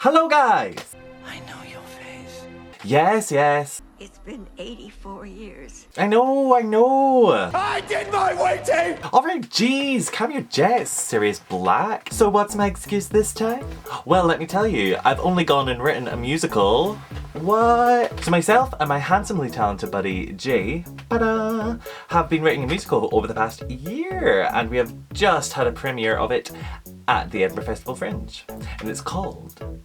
Hello guys! I know your face. Yes, yes. It's been 84 years. I know. I did my waiting! Alright, geez, calm your jets, Sirius Black. So what's my excuse this time? Well, let me tell you, I've only gone and written a musical. What? So myself and my handsomely talented buddy, Jay, have been writing a musical over the past year, and we have just had a premiere of it at the Edinburgh Festival Fringe. And it's called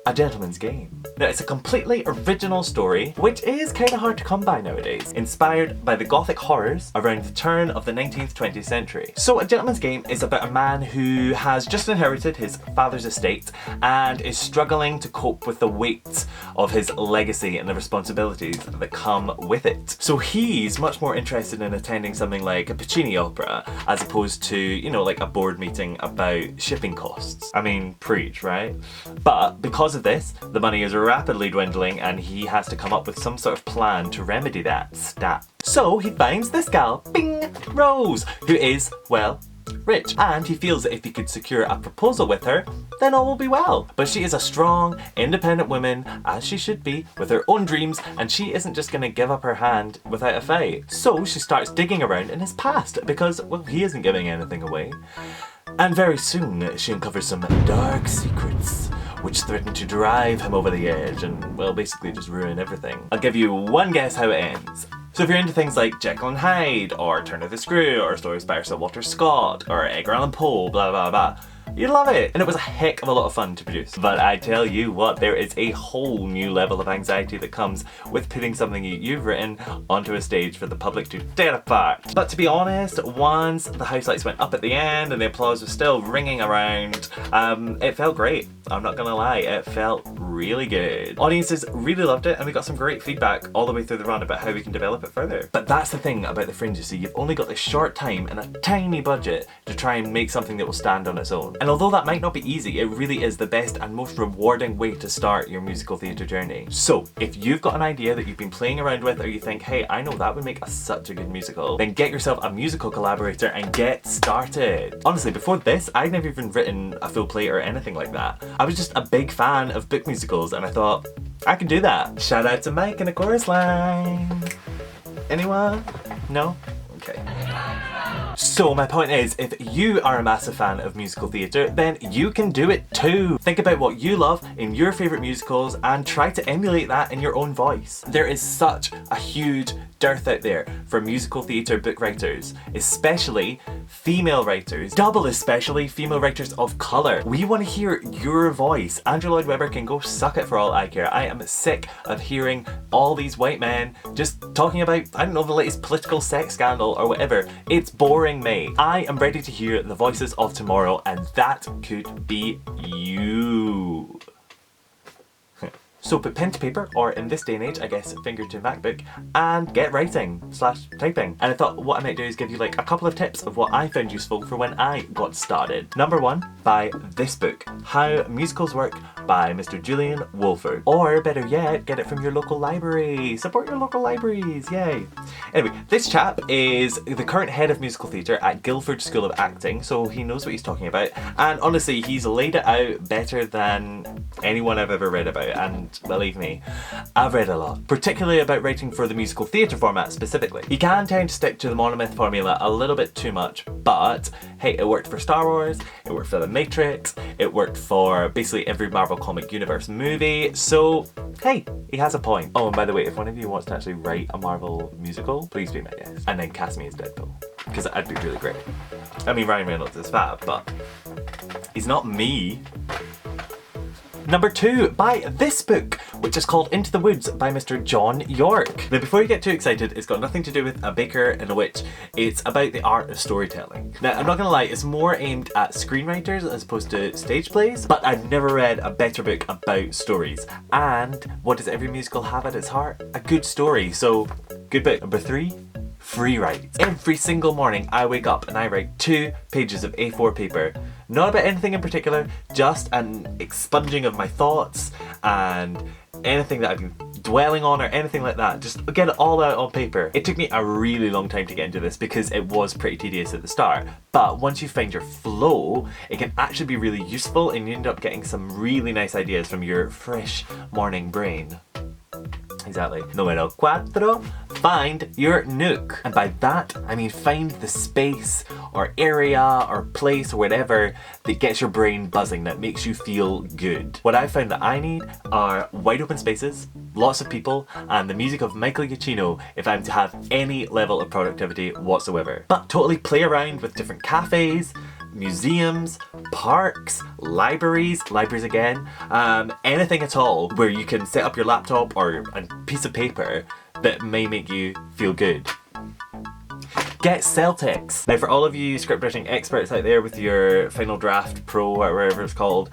A Gentleman's Game. Now, it's a completely original story, which is kind of hard to come by nowadays, inspired by the Gothic horrors around the turn of the 19th, 20th century. So A Gentleman's Game is about a man who has just inherited his father's estate and is struggling to cope with the weight of his legacy and the responsibilities that come with it. So he's much more interested in attending something like a Puccini opera as opposed to, you know, like a board meeting about shipping costs. I mean, preach, right? But because of this, the money is rapidly dwindling and he has to come up with some sort of plan to remedy that stat. So he finds this gal, Bing, Rose, who is, well, rich, and he feels that if he could secure a proposal with her, then all will be well. But she is a strong, independent woman, as she should be, with her own dreams, and she isn't just gonna give up her hand without a fight. So she starts digging around in his past, because, well, he isn't giving anything away. And very soon, she uncovers some dark secrets which threaten to drive him over the edge and, well, basically just ruin everything. I'll give you one guess how it ends. So if you're into things like Jekyll and Hyde, or Turn of the Screw, or stories by Sir Walter Scott, or Edgar Allan Poe, blah blah blah, you'd love it. And it was a heck of a lot of fun to produce. But I tell you what, there is a whole new level of anxiety that comes with putting something you've written onto a stage for the public to tear apart. But to be honest, once the house lights went up at the end and the applause was still ringing around, it felt great. I'm not gonna lie, it felt really good. Audiences really loved it, and we got some great feedback all the way through the run about how we can develop it further. But that's the thing about the Fringe, you see, you've only got this short time and a tiny budget to try and make something that will stand on its own. And although that might not be easy, it really is the best and most rewarding way to start your musical theatre journey. So if you've got an idea that you've been playing around with, or you think, hey, I know that would make such a good musical, then get yourself a musical collaborator and get started. Honestly, before this, I'd never even written a full play or anything like that. I was just a big fan of book musicals, and I thought, I can do that. Shout out to Mike in the chorus line. Anyone? No? Okay. So my point is, if you are a massive fan of musical theatre, then you can do it too. Think about what you love in your favourite musicals and try to emulate that in your own voice. There is such a huge dearth out there for musical theatre book writers, especially female writers, double especially female writers of colour. We want to hear your voice. Andrew Lloyd Webber can go suck it for all I care. I am sick of hearing all these white men just talking about, I don't know, the latest political sex scandal or whatever. It's boring me. I am ready to hear the voices of tomorrow, and that could be you. So put pen to paper, or in this day and age, I guess finger to MacBook, and get writing / typing. And I thought what I might do is give you like a couple of tips of what I found useful for when I got started. Number one, buy this book, How Musicals Work by Mr. Julian Wolford. Or better yet, get it from your local library. Support your local libraries, yay. Anyway, this chap is the current head of musical theatre at Guildford School of Acting, so he knows what he's talking about. And honestly, he's laid it out better than anyone I've ever read about, and believe me, I've read a lot, particularly about writing for the musical theatre format specifically. He can tend to stick to the monomyth formula a little bit too much, but hey, it worked for Star Wars, it worked for The Matrix, it worked for basically every Marvel Comic Universe movie, so hey, he has a point. Oh, and by the way, if one of you wants to actually write a Marvel musical, please be my guest, and then cast me as Deadpool, because that'd be really great. I mean, Ryan Reynolds is fab, but he's not me. Number two, buy this book, which is called Into the Woods by Mr. John York. Now, before you get too excited, it's got nothing to do with a baker and a witch. It's about the art of storytelling. Now, I'm not gonna lie, it's more aimed at screenwriters as opposed to stage plays, but I've never read a better book about stories. And what does every musical have at its heart? A good story, so good book. Number three, free write. Every single morning I wake up and I write 2 pages of A4 paper. Not about anything in particular, just an expunging of my thoughts and anything that I've been dwelling on or anything like that. Just get it all out on paper. It took me a really long time to get into this because it was pretty tedious at the start. But once you find your flow, it can actually be really useful and you end up getting some really nice ideas from your fresh morning brain. Exactly. Numero 4, find your nook. And by that, I mean find the space or area or place or whatever that gets your brain buzzing, that makes you feel good. What I found that I need are wide open spaces, lots of people, and the music of Michael Giacchino if I'm to have any level of productivity whatsoever. But totally play around with different cafes, museums, parks, libraries again, anything at all where you can set up your laptop or a piece of paper that may make you feel good. Get Celtx. Now for all of you scriptwriting experts out there with your Final Draft Pro or whatever it's called,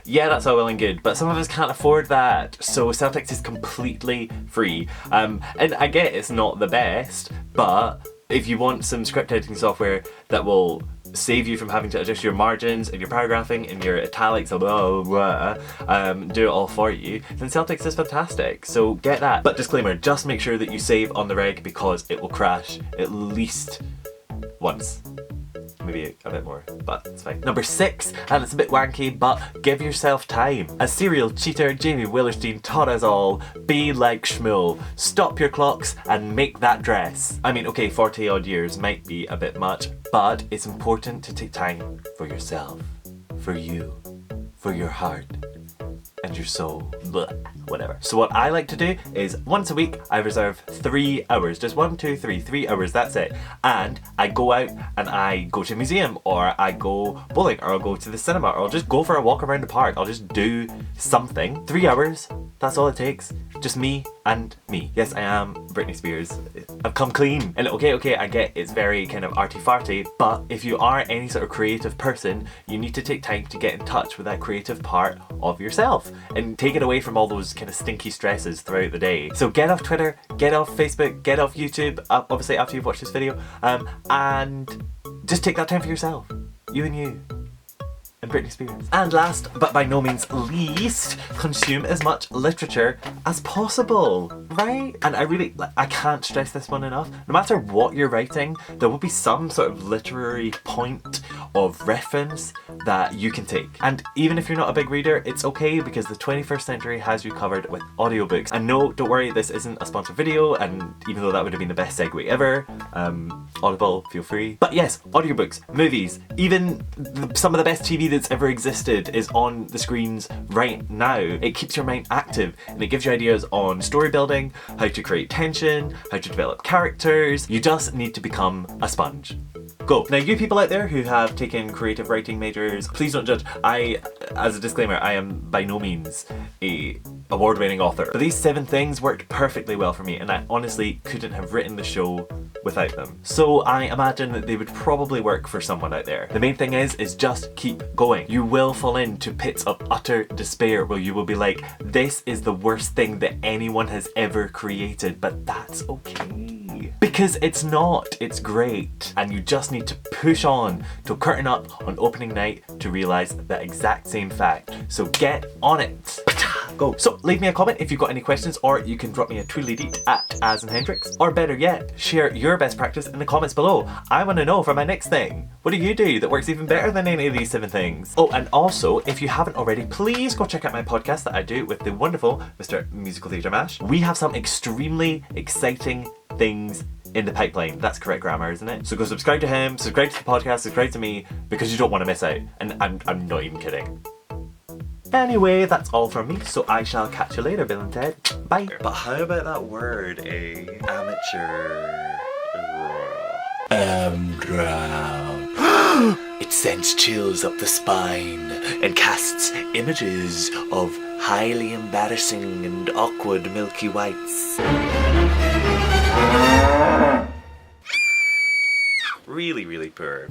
yeah, that's all well and good, but some of us can't afford that, so Celtx is completely free. And I get it's not the best, but if you want some script editing software that will save you from having to adjust your margins and your paragraphing and your italics, do it all for you, then Celtx is fantastic. So get that. But disclaimer, just make sure that you save on the reg because it will crash at least once. Maybe a bit more, but it's fine. Number 6, and it's a bit wanky, but give yourself time. As serial cheater Jamie Willerstein taught us all, be like Shmuel. Stop your clocks and make that dress. I mean, okay, 40 odd years might be a bit much, but it's important to take time for yourself, for you, for your heart, and your soul. Blah, whatever. So what I like to do is once a week I reserve 3 hours, just 1, 2, 3, 3 hours, that's it. And I go out and I go to a museum, or I go bowling, or I'll go to the cinema, or I'll just go for a walk around the park. I'll just do something. 3 hours, that's all it takes. Just me and me. Yes, I am Britney Spears. I've come clean. And okay, I get it's very kind of arty-farty, but if you are any sort of creative person, you need to take time to get in touch with that creative part of yourself and take it away from all those kind of stinky stresses throughout the day. So get off Twitter, get off Facebook, get off YouTube, obviously after you've watched this video, and just take that time for yourself. You and you. And Britney Spears. And last, but by no means least, consume as much literature as possible, right? And I can't stress this one enough. No matter what you're writing, there will be some sort of literary point of reference that you can take. And even if you're not a big reader, it's okay because the 21st century has you covered with audiobooks. And no, don't worry, this isn't a sponsored video, and even though that would have been the best segue ever, Audible, feel free. But yes, audiobooks, movies, even some of the best TV that's ever existed is on the screens right now. It keeps your mind active and it gives you ideas on story building, how to create tension, how to develop characters. You just need to become a sponge. Go. Now you people out there who have taken creative writing majors, please don't judge. As a disclaimer, I am by no means a award-winning author. But these 7 things worked perfectly well for me, and I honestly couldn't have written the show without them. So I imagine that they would probably work for someone out there. The main thing is just keep going. You will fall into pits of utter despair where you will be like, this is the worst thing that anyone has ever created, but that's okay. Because it's not, it's great. And you just need to push on till curtain up on opening night to realise that exact same fact. So get on it. Go. So leave me a comment if you've got any questions, or you can drop me a tweedledeet at AsandHendrix, or better yet, share your best practice in the comments below. I want to know for my next thing. What do you do that works even better than any of these 7 things? Oh, and also, if you haven't already, please go check out my podcast that I do with the wonderful Mr. Musical Theatre Mash. We have some extremely exciting things in the pipeline. That's correct grammar, isn't it? So go subscribe to him, subscribe to the podcast, subscribe to me, because you don't want to miss out. And I'm not even kidding. Anyway, that's all from me, so I shall catch you later, Bill and Ted. Bye. But how about that word, amateur? It sends chills up the spine and casts images of highly embarrassing and awkward milky whites. Really, really poor.